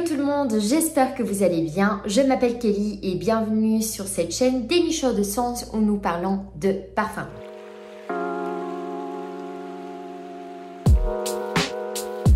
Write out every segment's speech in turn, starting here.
tout le monde, j'espère que vous allez bien. Je m'appelle Kelly et bienvenue sur cette chaîne Dénicheur de sens où nous parlons de parfum.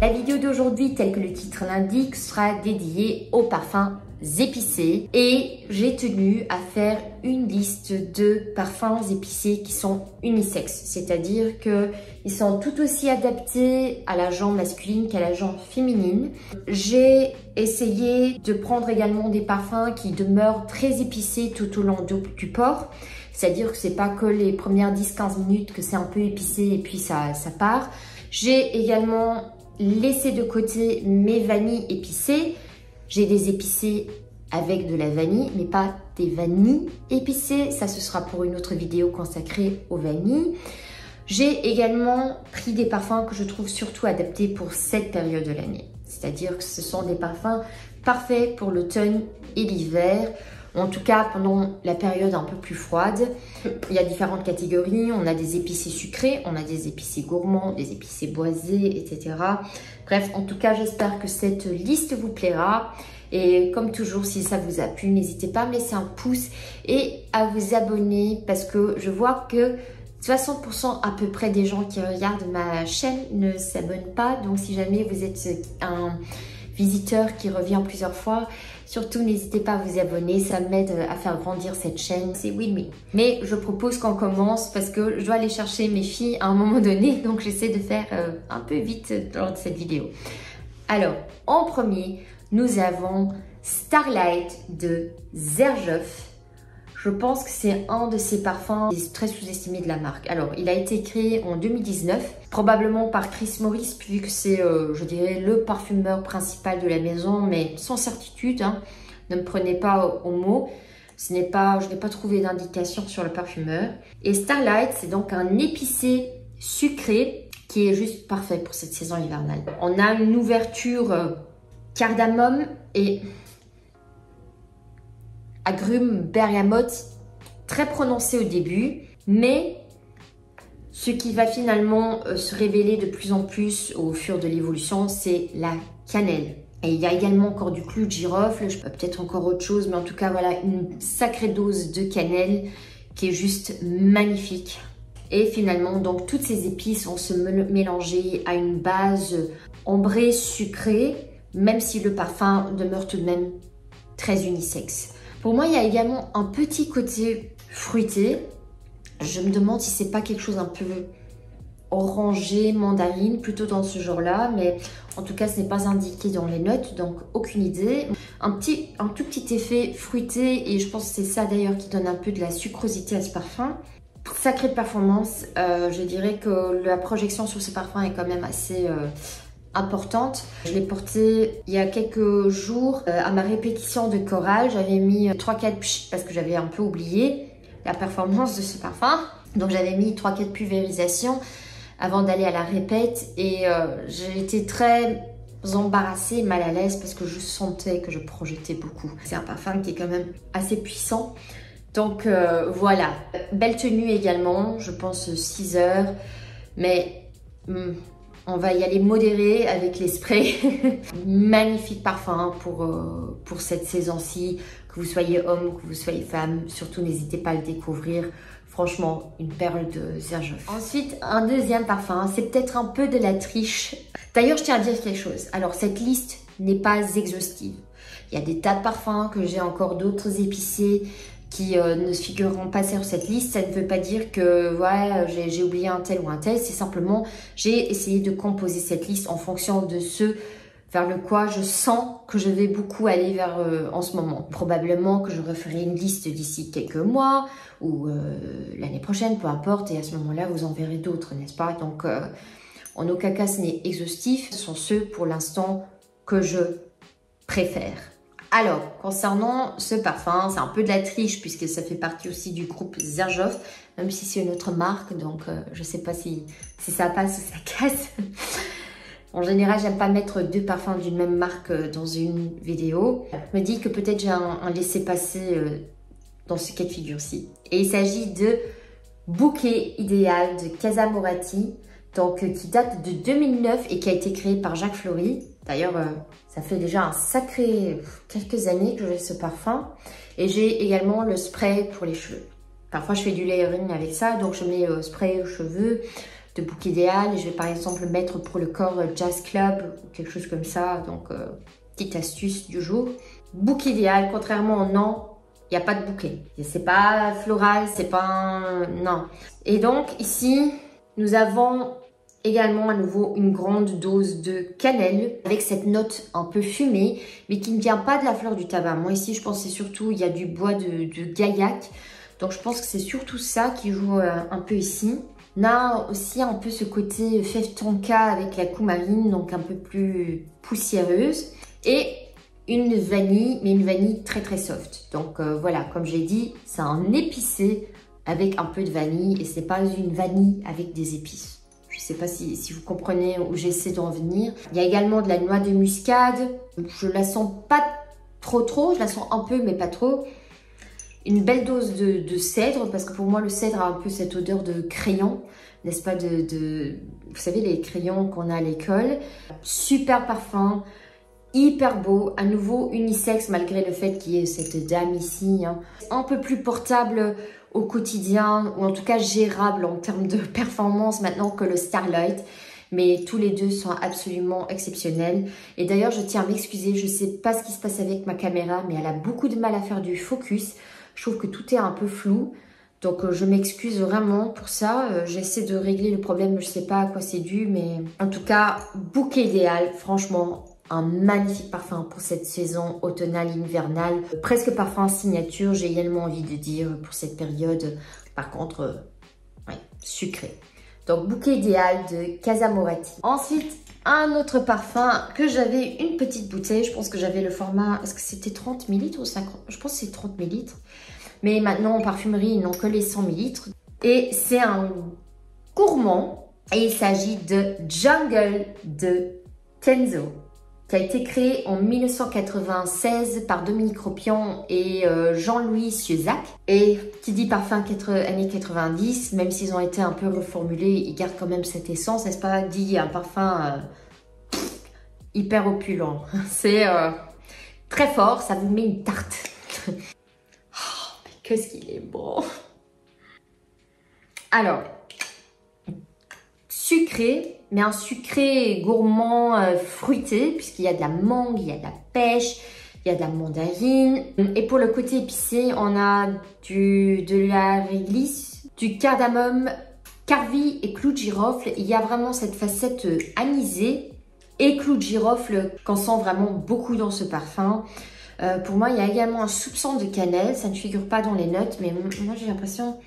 La vidéo d'aujourd'hui, telle que le titre l'indique, sera dédiée aux parfums épicés et j'ai tenu à faire une liste de parfums épicés qui sont unisexes, c'est-à-dire qu'ils sont tout aussi adaptés à la gent masculine qu'à la gent féminine. J'ai essayé de prendre également des parfums qui demeurent très épicés tout au long du port, c'est-à-dire que c'est pas que les premières 10-15 minutes que c'est un peu épicé et puis ça part. J'ai également laissé de côté mes vanilles épicées. J'ai des épicés avec de la vanille, mais pas des vanilles épicées. Ça, ce sera pour une autre vidéo consacrée aux vanilles. J'ai également pris des parfums que je trouve surtout adaptés pour cette période de l'année. C'est-à-dire que ce sont des parfums parfaits pour l'automne et l'hiver. En tout cas, pendant la période un peu plus froide. Il y a différentes catégories. On a des épicés sucrés, on a des épicés gourmands, des épicés boisés, etc. Bref, en tout cas, j'espère que cette liste vous plaira. Et comme toujours, si ça vous a plu, n'hésitez pas à me laisser un pouce et à vous abonner parce que je vois que 60% à peu près des gens qui regardent ma chaîne ne s'abonnent pas. Donc, si jamais vous êtes un visiteur qui revient plusieurs fois, surtout n'hésitez pas à vous abonner, ça m'aide à faire grandir cette chaîne, c'est win-win. Mais je propose qu'on commence parce que je dois aller chercher mes filles à un moment donné, donc j'essaie de faire un peu vite lors de cette vidéo. Alors, en premier, nous avons Starlight de Xerjoff. Je pense que c'est un de ces parfums très sous-estimés de la marque. Alors, il a été créé en 2019, probablement par Chris Morris, vu que c'est, je dirais, le parfumeur principal de la maison, mais sans certitude. Hein. Ne me prenez pas au mot. Je n'ai pas trouvé d'indication sur le parfumeur. Et Starlight, c'est donc un épicé sucré qui est juste parfait pour cette saison hivernale. On a une ouverture cardamome et agrumes bergamote très prononcé au début, mais ce qui va finalement se révéler de plus en plus au fur de l'évolution, c'est la cannelle. Et il y a également encore du clou de girofle, peut-être encore autre chose, mais en tout cas voilà une sacrée dose de cannelle qui est juste magnifique. Et finalement donc toutes ces épices vont se mélanger à une base ambrée, sucrée, même si le parfum demeure tout de même très unisexe. Pour moi, il y a également un petit côté fruité. Je me demande si c'est pas quelque chose un peu orangé, mandarine, plutôt dans ce genre-là. Mais en tout cas, ce n'est pas indiqué dans les notes, donc aucune idée. Un tout petit effet fruité et je pense que c'est ça d'ailleurs qui donne un peu de la sucrosité à ce parfum. Sacrée performance, je dirais que la projection sur ce parfum est quand même assez importante. Je l'ai porté il y a quelques jours à ma répétition de chorale. J'avais mis 3-4 parce que j'avais un peu oublié la performance de ce parfum. Donc j'avais mis 3-4 pulvérisations avant d'aller à la répète et j'ai été très embarrassée, mal à l'aise parce que je sentais que je projetais beaucoup. C'est un parfum qui est quand même assez puissant. Donc voilà, belle tenue également, je pense 6 heures, mais on va y aller modéré avec les sprays. Magnifique parfum pour cette saison-ci, que vous soyez homme, que vous soyez femme, surtout n'hésitez pas à le découvrir. Franchement, une perle de Xerjoff. Ensuite, un deuxième parfum, c'est peut-être un peu de la triche. D'ailleurs, je tiens à dire quelque chose. Alors, cette liste n'est pas exhaustive. Il y a des tas de parfums, que j'ai encore d'autres épicés qui ne figureront pas sur cette liste. Ça ne veut pas dire que ouais, j'ai oublié un tel ou un tel. C'est simplement, j'ai essayé de composer cette liste en fonction de ce vers le quoi je sens que je vais beaucoup aller vers en ce moment. Probablement que je referai une liste d'ici quelques mois ou l'année prochaine, peu importe. Et à ce moment-là, vous en verrez d'autres, n'est-ce pas? Donc, en aucun cas, ce n'est exhaustif. Ce sont ceux, pour l'instant, que je préfère. Alors, concernant ce parfum, c'est un peu de la triche puisque ça fait partie aussi du groupe Xerjoff, même si c'est une autre marque, donc je ne sais pas si ça passe ou ça casse. En général, j'aime pas mettre deux parfums d'une même marque dans une vidéo. Je me dis que peut-être j'ai un laissez-passer dans ce cas de figure-ci. Et il s'agit de Bouquet Idéal de Casa Moratti donc qui date de 2009 et qui a été créé par Jacques Flory. D'ailleurs, ça fait déjà un sacré quelques années que j'ai ce parfum. Et j'ai également le spray pour les cheveux. Parfois, je fais du layering avec ça, donc je mets spray aux cheveux de Bouquet Idéal. Et je vais par exemple le mettre pour le corps Jazz Club ou quelque chose comme ça. Donc, petite astuce du jour. Bouquet Idéal, contrairement au non, il n'y a pas de bouquet. C'est pas floral, c'est pas un... non. Et donc, ici, nous avons également à nouveau une grande dose de cannelle avec cette note un peu fumée, mais qui ne vient pas de la fleur du tabac. Moi ici, je pense que c'est surtout, il y a du bois de gaillac. Donc, je pense que c'est surtout ça qui joue un peu ici. On a aussi un peu ce côté fève tonka avec la coumarine, donc un peu plus poussiéreuse. Et une vanille, mais une vanille très très soft. Donc voilà, comme j'ai dit, c'est un épicé avec un peu de vanille et c'est pas une vanille avec des épices. Je sais pas si vous comprenez où j'essaie d'en venir. Il y a également de la noix de muscade. Je la sens pas trop, je la sens un peu mais pas trop. Une belle dose de cèdre, parce que pour moi le cèdre a un peu cette odeur de crayon, n'est-ce pas, vous savez, les crayons qu'on a à l'école. Super parfum, hyper beau, à nouveau unisexe malgré le fait qu'il y ait cette dame ici. Hein. Un peu plus portable au quotidien, ou en tout cas gérable en termes de performance maintenant que le Starlight. Mais tous les deux sont absolument exceptionnels. Et d'ailleurs, je tiens à m'excuser, je ne sais pas ce qui se passe avec ma caméra, mais elle a beaucoup de mal à faire du focus. Je trouve que tout est un peu flou. Donc, je m'excuse vraiment pour ça. J'essaie de régler le problème, je ne sais pas à quoi c'est dû. Mais en tout cas, Bouquet Idéal, franchement, un magnifique parfum pour cette saison automnale, hivernale. Presque parfum signature, j'ai également envie de dire, pour cette période. Par contre, ouais, sucré. Donc, Bouquet Idéal de Casa Moratti. Ensuite, un autre parfum que j'avais une petite bouteille. Je pense que j'avais le format, est-ce que c'était 30 ml ou 50? Je pense que c'est 30 ml. Mais maintenant, en parfumerie, ils n'ont que les 100 ml. Et c'est un gourmand. Et il s'agit de Jungle de Kenzo, qui a été créé en 1996 par Dominique Ropion et Jean-Louis Sieuzac. Et qui dit parfum années 90, même s'ils ont été un peu reformulés, ils gardent quand même cette essence, n'est-ce pas? Dit un parfum hyper opulent. C'est très fort, ça vous met une tarte. Oh, mais qu'est-ce qu'il est bon! Alors, sucré, mais un sucré gourmand fruité, puisqu'il y a de la mangue, il y a de la pêche, il y a de la mandarine. Et pour le côté épicé, on a de la réglisse, du cardamome, carvi et clou de girofle. Il y a vraiment cette facette anisée et clou de girofle qu'on sent vraiment beaucoup dans ce parfum. Pour moi, il y a également un soupçon de cannelle. Ça ne figure pas dans les notes, mais moi j'ai l'impression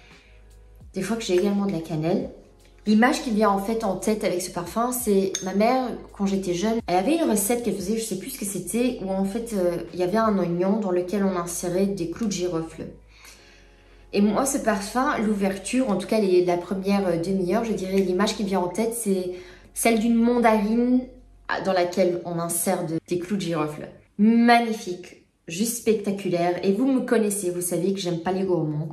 des fois que j'ai également de la cannelle. L'image qui vient en fait en tête avec ce parfum, c'est ma mère, quand j'étais jeune, elle avait une recette qu'elle faisait, je sais plus ce que c'était, où en fait, il y avait un oignon dans lequel on insérait des clous de girofle. Et moi, ce parfum, l'ouverture, en tout cas la première demi-heure, je dirais, l'image qui vient en tête, c'est celle d'une mandarine dans laquelle on insère des clous de girofle. Magnifique, juste spectaculaire. Et vous me connaissez, vous savez que j'aime pas les gourmands.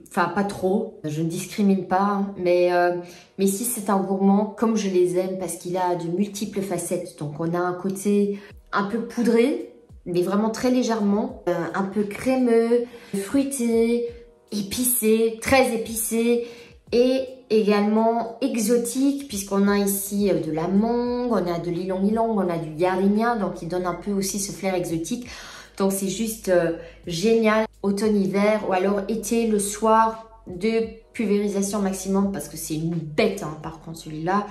Enfin, pas trop, je ne discrimine pas, hein, mais ici c'est un gourmand comme je les aime parce qu'il a de multiples facettes. Donc on a un côté un peu poudré, mais vraiment très légèrement, un peu crémeux, fruité, épicé, très épicé et également exotique puisqu'on a ici de la mangue, on a de l'ylang-ylang, on a du gardénia, donc il donne un peu aussi ce flair exotique. Donc c'est juste génial, automne-hiver ou alors été, le soir, de pulvérisation maximum parce que c'est une bête hein, par contre celui-là.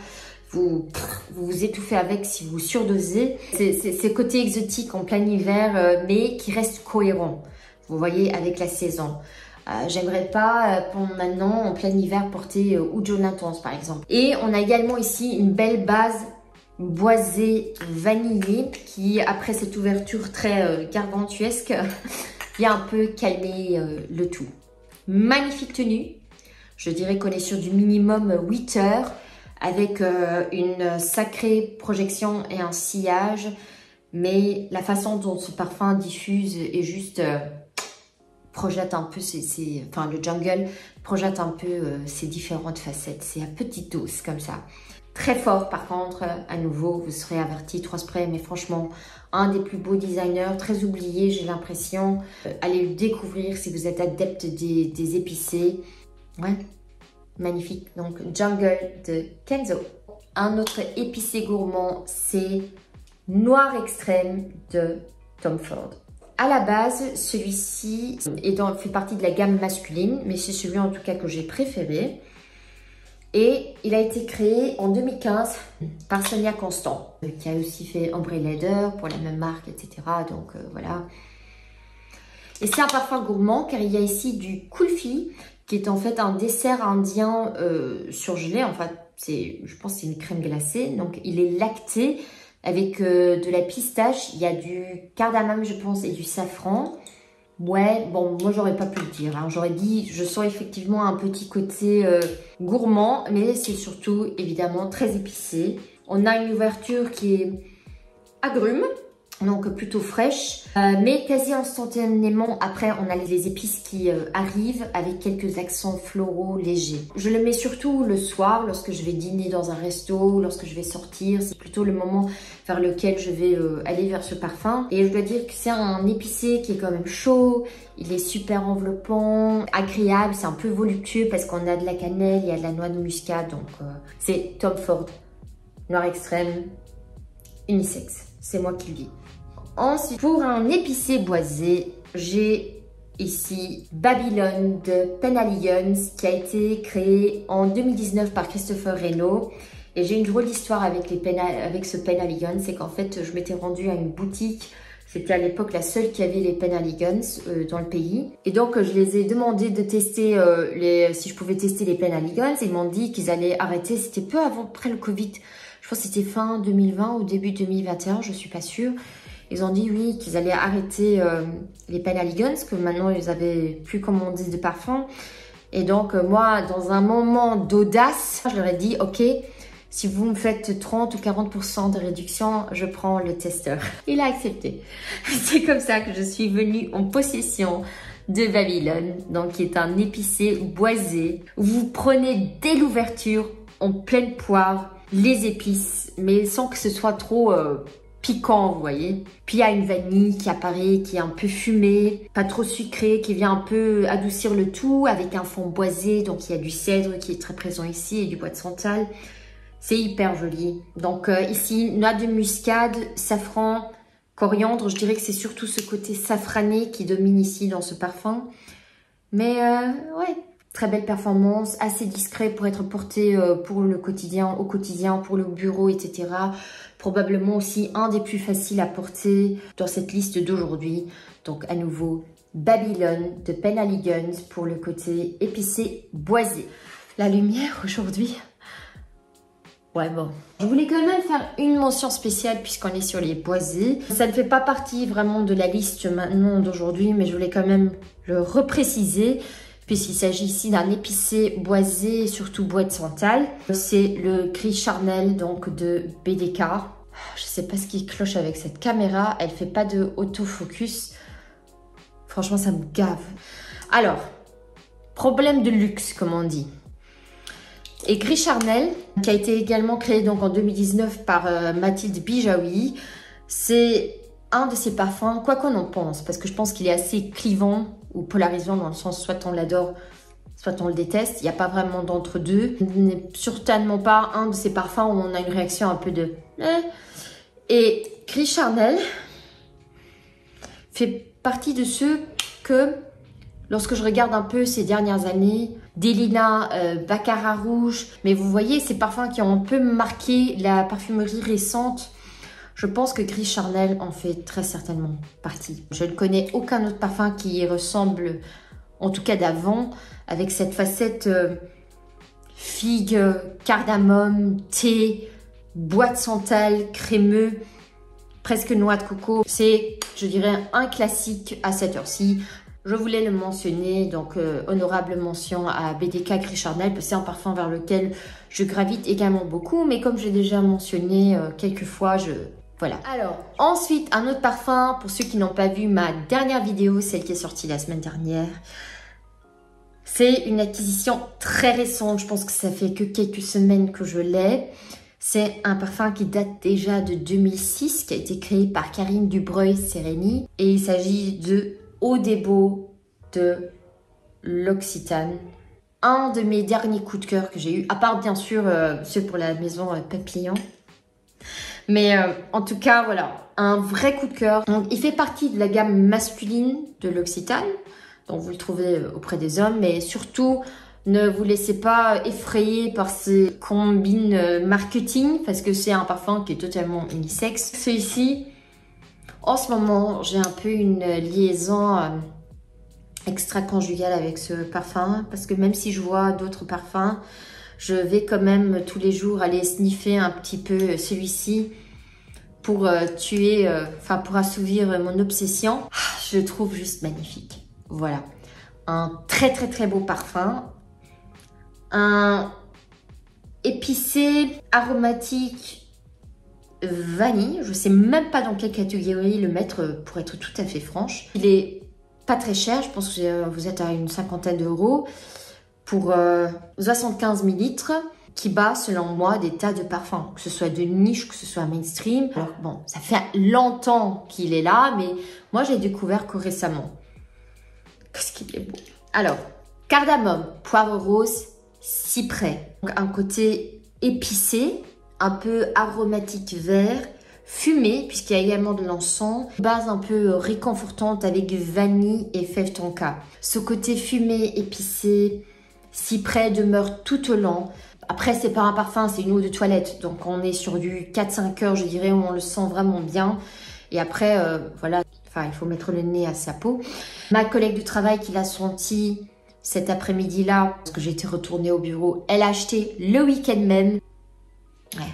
Vous vous étouffez avec si vous surdosez. C'est côté exotique en plein hiver mais qui reste cohérent, vous voyez, avec la saison. J'aimerais pas pour maintenant en plein hiver porter Oud Jaune Intense par exemple. Et on a également ici une belle base boisé vanillé qui, après cette ouverture très gargantuesque, vient un peu calmer le tout. Magnifique tenue. Je dirais qu'on est sur du minimum 8 heures avec une sacrée projection et un sillage. Mais la façon dont ce parfum diffuse est juste projette un peu enfin le jungle projette un peu ses différentes facettes. C'est à petite dose comme ça. Très fort par contre, à nouveau, vous serez averti, 3 sprays, mais franchement, un des plus beaux designers, très oublié, j'ai l'impression. Allez le découvrir si vous êtes adepte des épicés. Ouais, magnifique. Donc, Jungle de Kenzo. Un autre épicé gourmand, c'est Noir Extrême de Tom Ford. À la base, celui-ci fait partie de la gamme masculine, mais c'est celui en tout cas que j'ai préféré. Et il a été créé en 2015 par Sonia Constant, qui a aussi fait Ombre Leather pour la même marque, etc. Donc voilà. Et c'est un parfum gourmand car il y a ici du kulfi, qui est en fait un dessert indien surgelé. En fait, je pense que c'est une crème glacée. Donc il est lacté avec de la pistache. Il y a du cardamome, je pense, et du safran. Ouais, bon, moi, j'aurais pas pu le dire. Hein. J'aurais dit, je sens effectivement un petit côté gourmand, mais c'est surtout, évidemment, très épicé. On a une ouverture qui est agrume, donc plutôt fraîche, mais quasi instantanément, après, on a les épices qui arrivent avec quelques accents floraux légers. Je le mets surtout le soir, lorsque je vais dîner dans un resto, lorsque je vais sortir. C'est plutôt le moment vers lequel je vais aller vers ce parfum. Et je dois dire que c'est un épicé qui est quand même chaud, il est super enveloppant, agréable, c'est un peu voluptueux parce qu'on a de la cannelle, il y a de la noix de muscade, donc c'est Tom Ford, Noir Extrême, unisexe, c'est moi qui le dis. Ensuite, pour un épicé boisé, j'ai ici Babylone de Penhaligon's qui a été créé en 2019 par Christopher Reynaud. Et j'ai une drôle d'histoire avec ce Penhaligon's, c'est qu'en fait, je m'étais rendue à une boutique. C'était à l'époque la seule qui avait les Penhaligon's dans le pays. Et donc, je les ai demandé de tester si je pouvais tester les Penhaligon's. Ils m'ont dit qu'ils allaient arrêter. C'était peu après le Covid. Je pense que c'était fin 2020 ou début 2021, je suis pas sûre. Ils ont dit oui, qu'ils allaient arrêter les Penhaligon's, que maintenant ils avaient plus commandé de parfum. Et donc moi, dans un moment d'audace, je leur ai dit ok, si vous me faites 30 ou 40% de réduction, je prends le testeur. Il a accepté. C'est comme ça que je suis venue en possession de Babylone, donc qui est un épicé boisé. Vous prenez dès l'ouverture, en pleine poire, les épices, mais sans que ce soit trop piquant, vous voyez. Puis il y a une vanille qui apparaît, qui est un peu fumée, pas trop sucrée, qui vient un peu adoucir le tout avec un fond boisé. Donc il y a du cèdre qui est très présent ici et du bois de santal. C'est hyper joli. Donc ici, noix de muscade, safran, coriandre. Je dirais que c'est surtout ce côté safrané qui domine ici dans ce parfum. Mais ouais, très belle performance, assez discret pour être porté pour le quotidien, au quotidien, pour le bureau, etc. Probablement aussi un des plus faciles à porter dans cette liste d'aujourd'hui. Donc à nouveau, Babylone de Penhaligon's pour le côté épicé boisé. La lumière aujourd'hui. Ouais bon. Je voulais quand même faire une mention spéciale puisqu'on est sur les boisés. Ça ne fait pas partie vraiment de la liste maintenant d'aujourd'hui, mais je voulais quand même le repréciser puisqu'il s'agit ici d'un épicé boisé, surtout bois de santal. C'est le Gris Charnel donc de BDK. Je sais pas ce qui cloche avec cette caméra, elle fait pas de autofocus. Franchement, ça me gave. Alors, problème de luxe, comme on dit. Et Gris Charnel, qui a été également créé donc en 2019 par Mathilde Bijawi, c'est un de ces parfums, quoi qu'on en pense, parce que je pense qu'il est assez clivant ou polarisant dans le sens soit on l'adore, soit on le déteste. Il n'y a pas vraiment d'entre-deux. Ce n'est certainement pas un de ces parfums où on a une réaction un peu de... Et Gris Charnel fait partie de ceux que, lorsque je regarde un peu ces dernières années, Delina, Baccarat Rouge, mais vous voyez ces parfums qui ont un peu marqué la parfumerie récente, je pense que Gris Charnel en fait très certainement partie. Je ne connais aucun autre parfum qui y ressemble, en tout cas d'avant, avec cette facette figue, cardamome, thé, bois de santal, crémeux, presque noix de coco. C'est, je dirais, un classique à cette heure-ci. Je voulais le mentionner, donc honorable mention à BDK Gris Charnel, parce que c'est un parfum vers lequel je gravite également beaucoup, mais comme j'ai déjà mentionné quelques fois, Voilà. Alors, ensuite, un autre parfum, pour ceux qui n'ont pas vu ma dernière vidéo, celle qui est sortie la semaine dernière. C'est une acquisition très récente, je pense que ça fait que quelques semaines que je l'ai. C'est un parfum qui date déjà de 2006, qui a été créé par Karine Dubreuil-Sereni. Et il s'agit de Eau des Beaux de l'Occitane. Un de mes derniers coups de cœur que j'ai eu, à part bien sûr ceux pour la maison Papillon. Mais en tout cas, voilà, un vrai coup de cœur. Donc, il fait partie de la gamme masculine de l'Occitane. Donc, vous le trouvez auprès des hommes. Mais surtout, ne vous laissez pas effrayer par ces combines marketing. Parce que c'est un parfum qui est totalement unisexe. Celui-ci, en ce moment, j'ai un peu une liaison extra-conjugale avec ce parfum. Parce que même si je vois d'autres parfums, je vais quand même tous les jours aller sniffer un petit peu celui-ci pour pour assouvir mon obsession. Je le trouve juste magnifique. Voilà. Un très très très beau parfum. Un épicé, aromatique, vanille. Je ne sais même pas dans quelle catégorie le mettre pour être tout à fait franche. Il est pas très cher. Je pense que vous êtes à une cinquantaine d'euros pour 75 ml qui bat selon moi des tas de parfums, que ce soit de niche, que ce soit mainstream. Alors bon, ça fait longtemps qu'il est là, mais moi j'ai découvert que récemment. Qu'est-ce qu'il est beau. Alors, cardamome, poivre rose, cyprès. Donc un côté épicé, un peu aromatique vert, fumé, puisqu'il y a également de l'encens, base un peu réconfortante avec vanille et fève tonka. Ce côté fumé, épicé, cyprès demeure tout au long. Après, c'est pas un parfum, c'est une eau de toilette. Donc, on est sur du 4-5 heures, je dirais, où on le sent vraiment bien. Et après, voilà, enfin, il faut mettre le nez à sa peau. Ma collègue du travail qui l'a senti cet après-midi-là, parce que j'étais retournée au bureau, elle a acheté le week-end même. Ouais.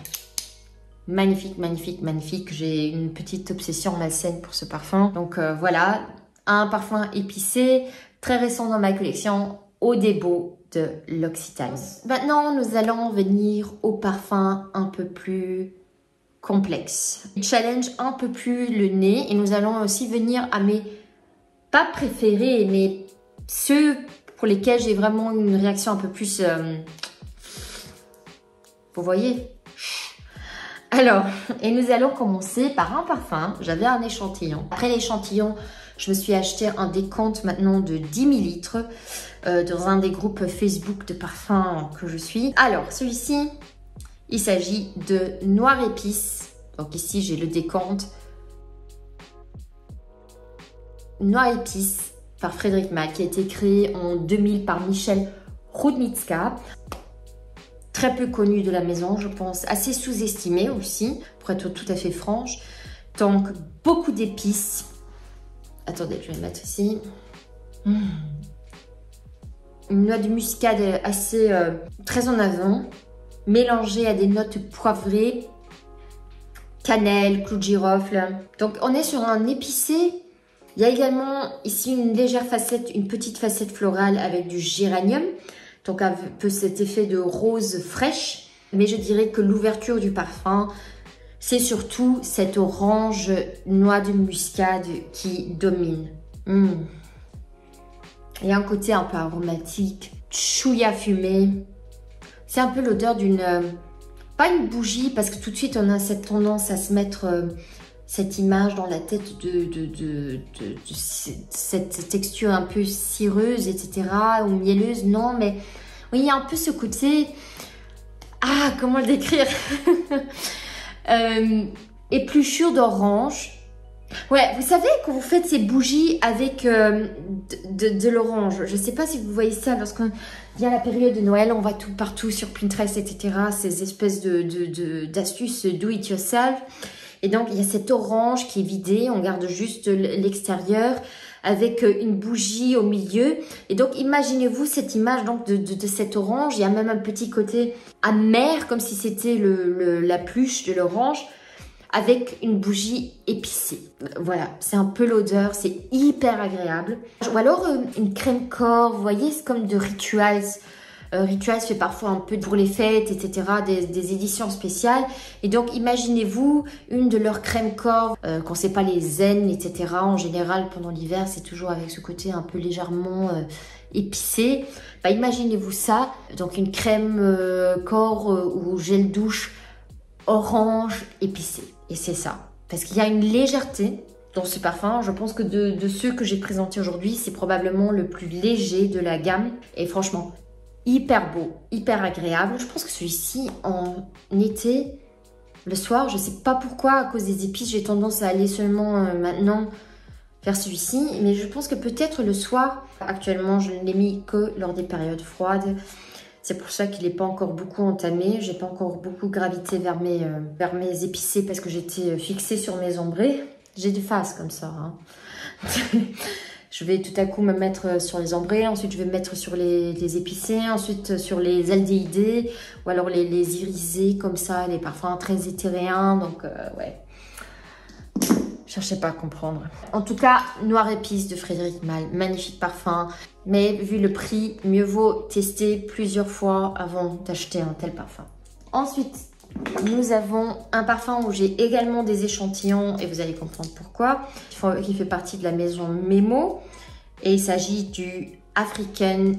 Magnifique, magnifique, magnifique. J'ai une petite obsession malsaine pour ce parfum. Donc, voilà, un parfum épicé, très récent dans ma collection, Eau des Beaux de l'Occitane. Maintenant, nous allons venir au parfum un peu plus complexe. Challenge un peu plus le nez et nous allons aussi venir à mes pas préférés, mais ceux pour lesquels j'ai vraiment une réaction un peu plus... Vous voyez? Alors, et nous allons commencer par un parfum. J'avais un échantillon. Après l'échantillon, je me suis acheté un décompte maintenant de 10 ml dans un des groupes Facebook de parfums que je suis. Alors, celui-ci, il s'agit de Noir Épice. Donc ici, j'ai le décompte. Noir Épice par Frédéric Malle, qui a été créé en 2000 par Michel Rudnicka. Très peu connu de la maison, je pense. Assez sous-estimé aussi, pour être tout à fait franche. Donc, beaucoup d'épices. Attendez, je vais le mettre ici. Une noix de muscade assez très en avant, mélangée à des notes poivrées, cannelle, clou de girofle. Donc, on est sur un épicé. Il y a également ici une légère facette, une petite facette florale avec du géranium. Donc, un peu cet effet de rose fraîche. Mais je dirais que l'ouverture du parfum, c'est surtout cette orange noix de muscade qui domine. Il y a un côté un peu aromatique, chouïa fumé. C'est un peu l'odeur d'une... pas une bougie, parce que tout de suite, on a cette tendance à se mettre cette image dans la tête de cette texture un peu cireuse, etc. ou mielleuse. Non, mais oui, il y a un peu ce côté... Ah, comment le décrire? Épluchure d'orange. Ouais, vous savez, quand vous faites ces bougies avec de l'orange, je ne sais pas si vous voyez ça, lorsqu'on vient à la période de Noël, on voit tout partout sur Pinterest, etc. Ces espèces d'astuces do it yourself. Et donc, il y a cette orange qui est vidée, on garde juste l'extérieur avec une bougie au milieu. Et donc, imaginez-vous cette image donc, de cette orange. Il y a même un petit côté amer, comme si c'était la pluche de l'orange, avec une bougie épicée. Voilà, c'est un peu l'odeur, c'est hyper agréable. Ou alors une crème corps, vous voyez, c'est comme de Rituals. Rituals fait parfois un peu pour les fêtes, etc. Des éditions spéciales. Et donc, imaginez-vous une de leurs crèmes corps, quand c'est pas les zen, etc. En général, pendant l'hiver, c'est toujours avec ce côté un peu légèrement épicé. Bah, imaginez-vous ça. Donc, une crème corps ou gel douche orange épicé. Et c'est ça. Parce qu'il y a une légèreté dans ce parfum. Je pense que de ceux que j'ai présentés aujourd'hui, c'est probablement le plus léger de la gamme. Et franchement, hyper beau, hyper agréable. Je pense que celui-ci, en été, le soir, je sais pas pourquoi, à cause des épices, j'ai tendance à aller seulement maintenant vers celui-ci. Mais je pense que peut-être le soir, actuellement, je ne l'ai mis que lors des périodes froides. C'est pour ça qu'il n'est pas encore beaucoup entamé. J'ai pas encore beaucoup gravité vers mes épicés parce que j'étais fixée sur mes ombrés. J'ai des phases comme ça. Hein. Je vais tout à coup me mettre sur les ombrés. Ensuite, je vais me mettre sur les épicés. Ensuite, sur les aldéhydés. Ou alors les irisés comme ça. Les parfums très éthéréens. Donc, ouais. Cherchez pas à comprendre. En tout cas, Noir Épice de Frédéric Malle. Magnifique parfum. Mais vu le prix, mieux vaut tester plusieurs fois avant d'acheter un tel parfum. Ensuite, nous avons un parfum où j'ai également des échantillons et vous allez comprendre pourquoi. Qui fait partie de la maison Memo. Et il s'agit du African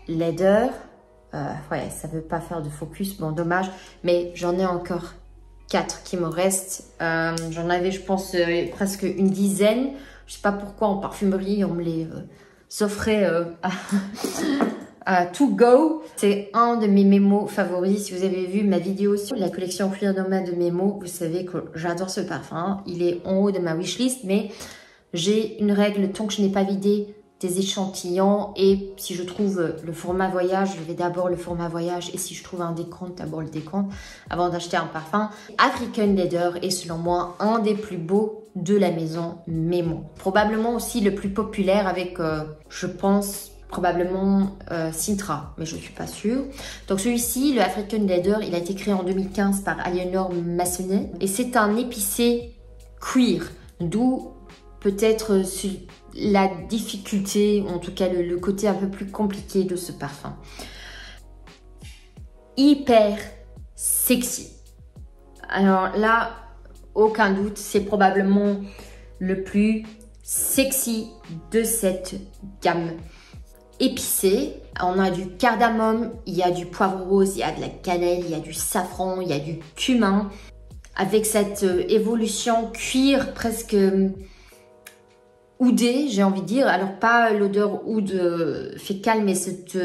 Leather. Ouais, ça ne veut pas faire de focus. Bon, dommage. Mais j'en ai encore 4 qui me restent. J'en avais, je pense, presque une dizaine. Je sais pas pourquoi en parfumerie, on me les offrait à to go. C'est un de mes mémos favoris. Si vous avez vu ma vidéo sur la collection Cuir Nomade de Memo, vous savez que j'adore ce parfum. Il est en haut de ma wishlist, mais j'ai une règle, tant que je n'ai pas vidé des échantillons et si je trouve le format voyage, je vais d'abord le format voyage et si je trouve un décompte, d'abord le décompte avant d'acheter un parfum. African Leather est selon moi un des plus beaux de la maison Memo. Probablement aussi le plus populaire avec, je pense, probablement Sintra, mais je ne suis pas sûre. Donc celui-ci, le African Leather, il a été créé en 2015 par Aliénor Massonnet et c'est un épicé cuir, d'où peut-être la difficulté, ou en tout cas le côté un peu plus compliqué de ce parfum. Hyper sexy. Alors là, aucun doute, c'est probablement le plus sexy de cette gamme. Épicé, on a du cardamome, il y a du poivre rose, il y a de la cannelle, il y a du safran, il y a du cumin. Avec cette évolution cuir presque oudé, j'ai envie de dire. Alors, pas l'odeur oud fécale, mais cette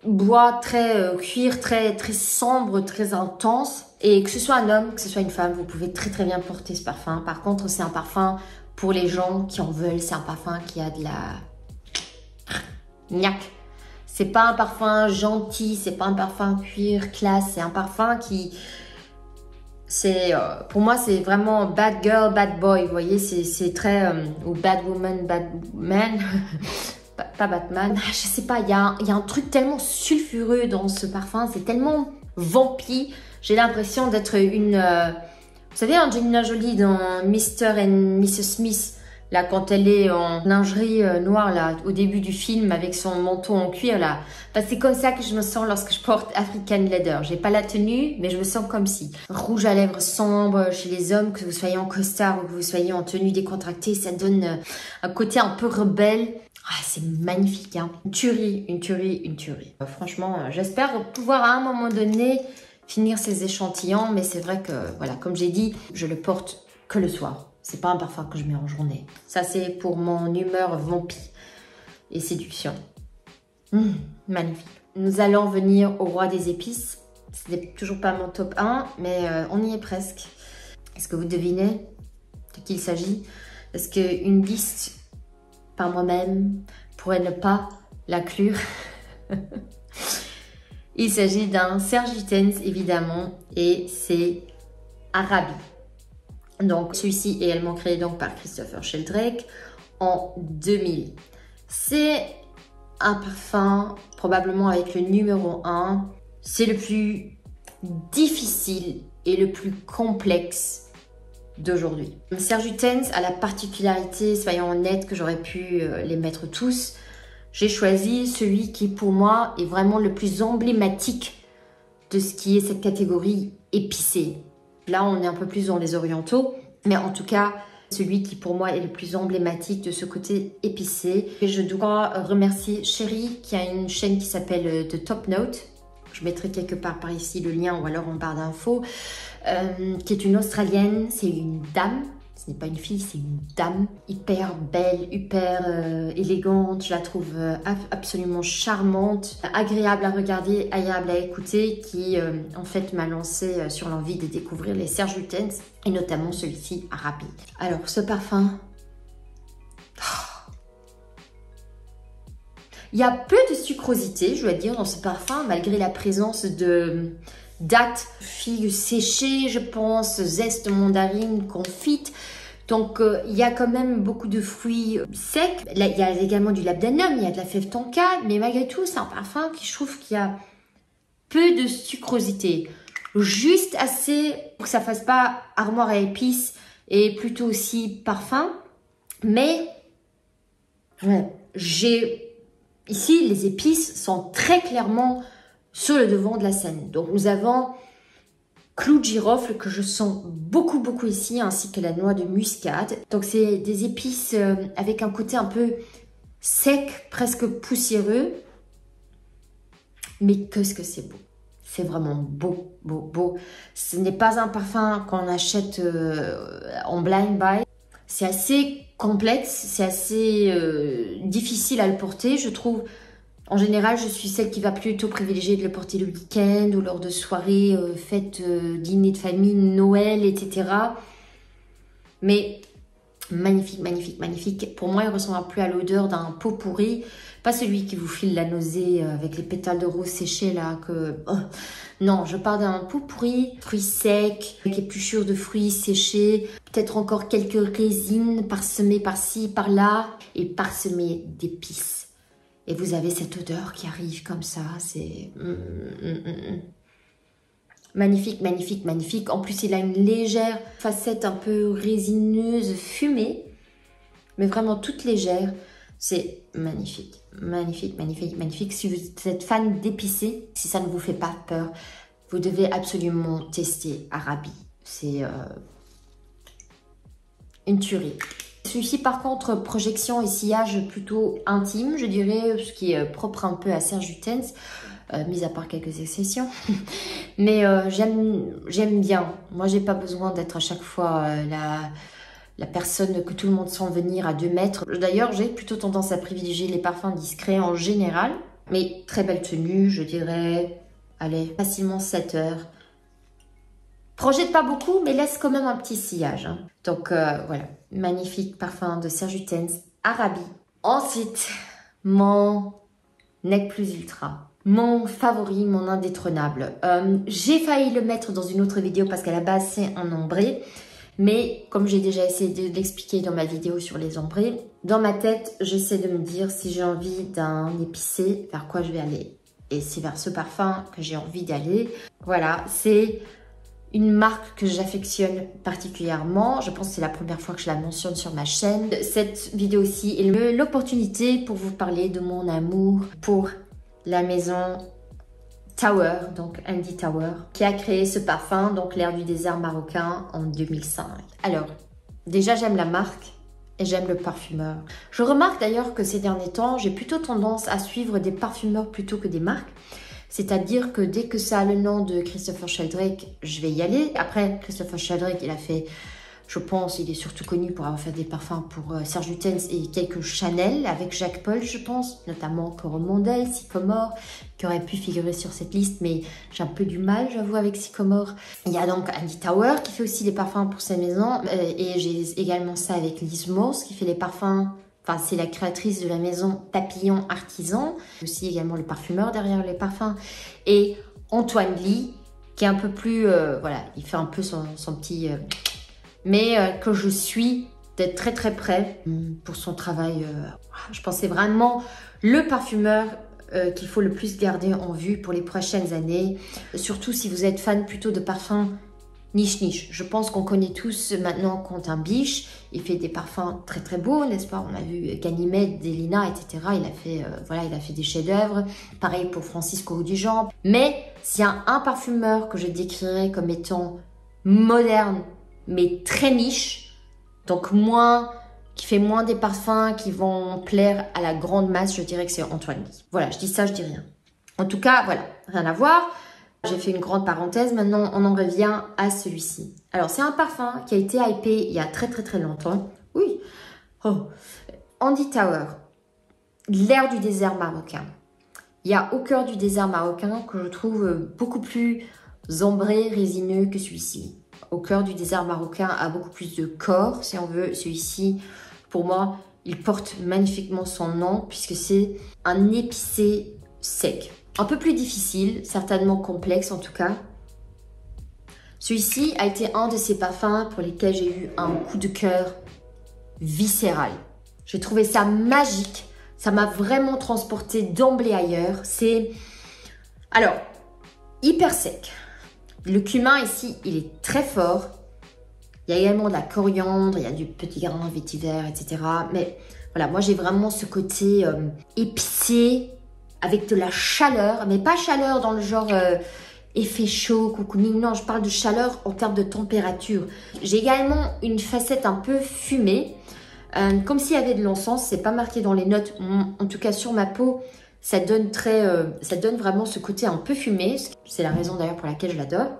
bois très cuir, très sombre, très intense. Et que ce soit un homme, que ce soit une femme, vous pouvez très bien porter ce parfum. Par contre, c'est un parfum pour les gens qui en veulent. C'est un parfum qui a de la niaque. C'est pas un parfum gentil, c'est pas un parfum cuir classe. C'est un parfum qui... C'est pour moi c'est vraiment bad girl, bad boy, vous voyez, c'est très ou bad woman, bad man, pas Batman, je sais pas, il y a un truc tellement sulfureux dans ce parfum, c'est tellement vampire, j'ai l'impression d'être une, vous savez Angelina Jolie dans Mr. and Mrs. Smith, là quand elle est en lingerie noire là au début du film avec son manteau en cuir là, bah, c'est comme ça que je me sens lorsque je porte African Leather. J'ai pas la tenue mais je me sens comme si. Rouge à lèvres sombre chez les hommes, que vous soyez en costard ou que vous soyez en tenue décontractée, ça donne un côté un peu rebelle. Ah, c'est magnifique hein. Une tuerie. Franchement, j'espère pouvoir à un moment donné finir ces échantillons, mais c'est vrai que voilà, comme j'ai dit, je le porte que le soir. C'est pas un parfum que je mets en journée. Ça, c'est pour mon humeur vampire et séduction. Magnifique. Nous allons venir au roi des épices. Ce n'est toujours pas mon top 1, mais on y est presque. Est-ce que vous devinez de qui il s'agit? Est-ce qu'une liste par moi-même pourrait ne pas l'inclure? Il s'agit d'un Serge Lutens, évidemment, et c'est Araby. Donc, celui-ci est également créé donc par Christopher Sheldrake en 2000. C'est un parfum, probablement avec le numéro 1. C'est le plus difficile et le plus complexe d'aujourd'hui. Serge Lutens a la particularité, soyons honnêtes, que j'aurais pu les mettre tous. j'ai choisi celui qui pour moi est vraiment le plus emblématique de ce qui est cette catégorie épicée. Là, on est un peu plus dans les orientaux, mais en tout cas, celui qui pour moi est le plus emblématique de ce côté épicé. Et je dois remercier Chérie qui a une chaîne qui s'appelle The Top Note. Je mettrai quelque part par ici le lien ou alors en barre d'infos. Qui est une Australienne, c'est une dame. Ce n'est pas une fille, c'est une dame hyper belle, hyper élégante. Je la trouve absolument charmante, agréable à regarder, agréable à écouter, qui en fait m'a lancé sur l'envie de découvrir les Serge Lutens et notamment celui-ci, Arabi. Alors ce parfum, il y a peu de sucrosité, je dois dire, dans ce parfum, malgré la présence de dattes, figues séchées, je pense, zeste mandarine, confite. Donc, il y a quand même beaucoup de fruits secs. Là, il y a également du labdanum, il y a de la fève tonka. Mais malgré tout, c'est un parfum qui, je trouve qu'il y a peu de sucrosité. Juste assez pour que ça ne fasse pas armoire à épices et plutôt aussi parfum. Mais, ouais, ici, les épices sont très clairement sur le devant de la scène. Donc, nous avons clou de girofle que je sens beaucoup ici, ainsi que la noix de muscade. Donc, c'est des épices avec un côté un peu sec, presque poussiéreux. Mais qu'est-ce que c'est beau. C'est vraiment beau. Ce n'est pas un parfum qu'on achète en blind buy. C'est assez complexe, c'est assez difficile à le porter, je trouve. En général, je suis celle qui va plutôt privilégier de le porter le week-end ou lors de soirées, fêtes, dîners de famille, Noël, etc. Mais magnifique. Pour moi, il ressemble un peu à l'odeur d'un pot pourri. Pas celui qui vous file la nausée avec les pétales de rose séchés là. Non, je parle d'un pot pourri, fruits secs, avec épluchures de fruits séchés. Peut-être encore quelques résines parsemées par-ci, par-là. Et parsemées d'épices. Et vous avez cette odeur qui arrive comme ça, c'est magnifique. En plus, il a une légère facette un peu résineuse, fumée, mais vraiment toute légère. C'est magnifique. Si vous êtes fan d'épicé, si ça ne vous fait pas peur, vous devez absolument tester Arabi. C'est une tuerie. Celui-ci, par contre, projection et sillage plutôt intime, je dirais, ce qui est propre un peu à Serge Lutens, mis à part quelques exceptions. Mais j'aime bien. Moi, j'ai pas besoin d'être à chaque fois la personne que tout le monde sent venir à 2 mètres. D'ailleurs, j'ai plutôt tendance à privilégier les parfums discrets en général. Mais très belle tenue, je dirais, allez, facilement 7 heures. Projette pas beaucoup, mais laisse quand même un petit sillage. Hein. Donc voilà, magnifique parfum de Serge Lutens, Arabi. Ensuite, mon Nec Plus Ultra. Mon favori, mon indétrônable. J'ai failli le mettre dans une autre vidéo parce qu'à la base, c'est un ambré. Mais comme j'ai déjà essayé de l'expliquer dans ma vidéo sur les ambrés, dans ma tête, j'essaie de me dire si j'ai envie d'un épicé, vers quoi je vais aller. Et c'est vers ce parfum que j'ai envie d'aller. Voilà, c'est une marque que j'affectionne particulièrement. Je pense que c'est la première fois que je la mentionne sur ma chaîne. Cette vidéo-ci est l'opportunité pour vous parler de mon amour pour la maison Tower, donc Andy Tower, qui a créé ce parfum, donc l'air du désert marocain en 2005. Alors, déjà j'aime la marque et j'aime le parfumeur. Je remarque d'ailleurs que ces derniers temps, j'ai plutôt tendance à suivre des parfumeurs plutôt que des marques. C'est-à-dire que dès que ça a le nom de Christopher Sheldrake, je vais y aller. Après, Christopher Sheldrake, il a fait, je pense, il est surtout connu pour avoir fait des parfums pour Serge Lutens et quelques Chanel avec Jacques Paul, je pense, notamment Coromandel, Sycomore, qui aurait pu figurer sur cette liste, mais j'ai un peu du mal, j'avoue, avec Sycomore. Il y a donc Andy Tower qui fait aussi des parfums pour sa maison, et j'ai également ça avec Liz Morse qui fait les parfums. Enfin, c'est la créatrice de la maison Papillon Artisan, aussi également le parfumeur derrière les parfums. Et Antoine Lee, qui est un peu plus, voilà, il fait un peu son petit... mais que je suis d'être très près pour son travail. Je pense que c'est vraiment le parfumeur qu'il faut le plus garder en vue pour les prochaines années. Surtout si vous êtes fan plutôt de parfums niche. Je pense qu'on connaît tous maintenant Quentin Biche. Il fait des parfums très très beaux, n'est-ce pas? On a vu Ganymède, Delina, etc. Il a fait, voilà, il a fait des chefs-d'œuvre. Pareil pour Francisco Duchamp. Mais s'il y a un parfumeur que je décrirais comme étant moderne, mais très niche, donc qui fait moins des parfums qui vont plaire à la grande masse, je dirais que c'est Antoine Lee. Voilà, je dis ça, je dis rien. En tout cas, voilà, rien à voir. J'ai fait une grande parenthèse, maintenant on en revient à celui-ci. Alors c'est un parfum qui a été hypé il y a très très très longtemps. Oui. Oh. Andy Tauer, l'air du désert marocain. Il y a au cœur du désert marocain que je trouve beaucoup plus ambré, résineux que celui-ci. Au cœur du désert marocain a beaucoup plus de corps, si on veut. Celui-ci, pour moi, il porte magnifiquement son nom puisque c'est un épicé sec. Un peu plus difficile, certainement complexe en tout cas. Celui-ci a été un de ces parfums pour lesquels j'ai eu un coup de cœur viscéral. J'ai trouvé ça magique. Ça m'a vraiment transporté d'emblée ailleurs. C'est, alors, hyper sec. Le cumin ici, il est très fort. Il y a également de la coriandre, il y a du petit grain vétiver, etc. Mais voilà, moi j'ai vraiment ce côté épicé, avec de la chaleur, mais pas chaleur dans le genre effet chaud, cocooning. Non, je parle de chaleur en termes de température. J'ai également une facette un peu fumée, comme s'il y avait de l'encens. C'est pas marqué dans les notes, en tout cas sur ma peau, ça donne vraiment ce côté un peu fumé. C'est la raison d'ailleurs pour laquelle je l'adore.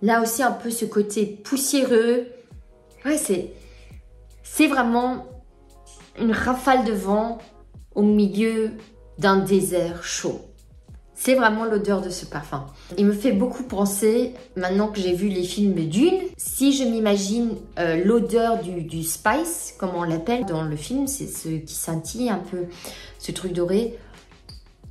Là aussi un peu ce côté poussiéreux. Ouais, c'est vraiment une rafale de vent au milieu d'un désert chaud. C'est vraiment l'odeur de ce parfum. Il me fait beaucoup penser, maintenant que j'ai vu les films Dune, si je m'imagine l'odeur du spice, comme on l'appelle dans le film, c'est ce qui scintille un peu, ce truc doré,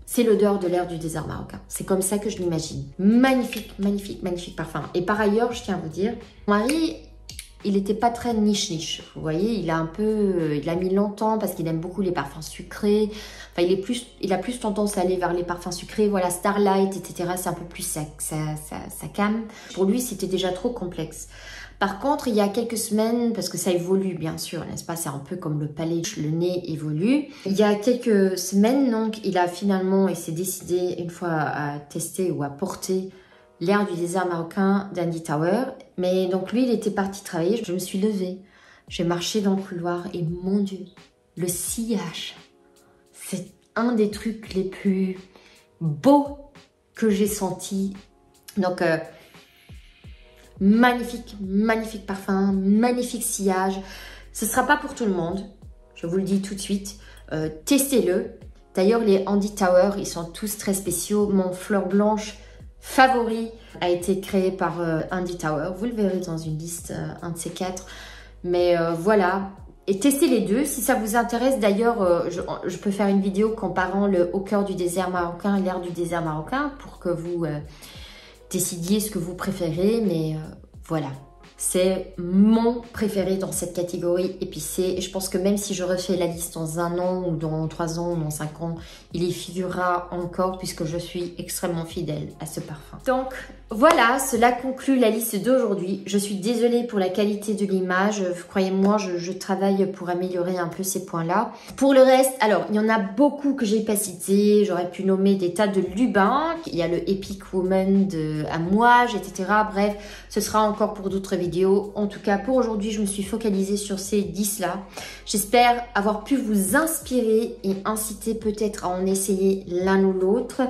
c'est l'odeur de l'air du désert marocain. C'est comme ça que je l'imagine. Magnifique, magnifique, magnifique parfum. Et par ailleurs, je tiens à vous dire, mon mari, il n'était pas très niche. Vous voyez, il a mis longtemps parce qu'il aime beaucoup les parfums sucrés. Enfin, il a plus tendance à aller vers les parfums sucrés. Voilà, Starlight, etc. C'est un peu plus ça calme. Pour lui, c'était déjà trop complexe. Par contre, il y a quelques semaines, parce que ça évolue bien sûr, n'est-ce pas? C'est un peu comme le palais, le nez évolue. Il y a quelques semaines, donc, il s'est décidé une fois à tester ou à porter l'air du désert marocain d'Andy Tauer. Mais donc lui, il était parti travailler. Je me suis levée, j'ai marché dans le couloir et mon Dieu, le sillage, c'est un des trucs les plus beaux que j'ai senti. Donc, magnifique, magnifique parfum, magnifique sillage. Ce ne sera pas pour tout le monde, je vous le dis tout de suite. Testez-le. D'ailleurs, les Andy Tauer, ils sont tous très spéciaux. Mon fleur blanche favori a été créé par Andy Tauer. Vous le verrez dans une liste, un de ces quatre. Mais voilà. Et testez les deux si ça vous intéresse. D'ailleurs, je peux faire une vidéo comparant le Au cœur du désert marocain et l'air du désert marocain pour que vous décidiez ce que vous préférez. Mais voilà. C'est mon préféré dans cette catégorie épicée. Et je pense que même si je refais la liste dans 1 an ou dans 3 ans ou dans 5 ans, il y figurera encore puisque je suis extrêmement fidèle à ce parfum. Donc voilà, cela conclut la liste d'aujourd'hui. Je suis désolée pour la qualité de l'image. Croyez-moi, je travaille pour améliorer un peu ces points-là. Pour le reste, alors, il y en a beaucoup que j'ai pas cités. J'aurais pu nommer des tas de lubins. Il y a le Epic Woman de Amouage, etc. Bref, ce sera encore pour d'autres vidéos. En tout cas, pour aujourd'hui, je me suis focalisée sur ces 10-là. J'espère avoir pu vous inspirer et inciter peut-être à en essayer l'un ou l'autre.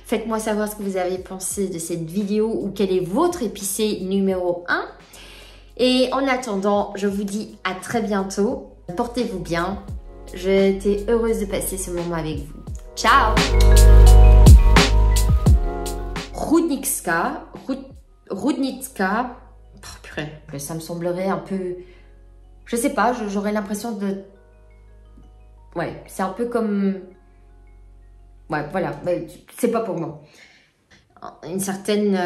Faites-moi savoir ce que vous avez pensé de cette vidéo ou quel est votre épicé numéro 1. Et en attendant, je vous dis à très bientôt. Portez-vous bien. J'étais heureuse de passer ce moment avec vous. Ciao! Rudnitska. Oh, purée, ça me semblerait un peu... Je sais pas, j'aurais l'impression de... Ouais, c'est un peu comme... Ouais, voilà, c'est pas pour moi. Une certaine...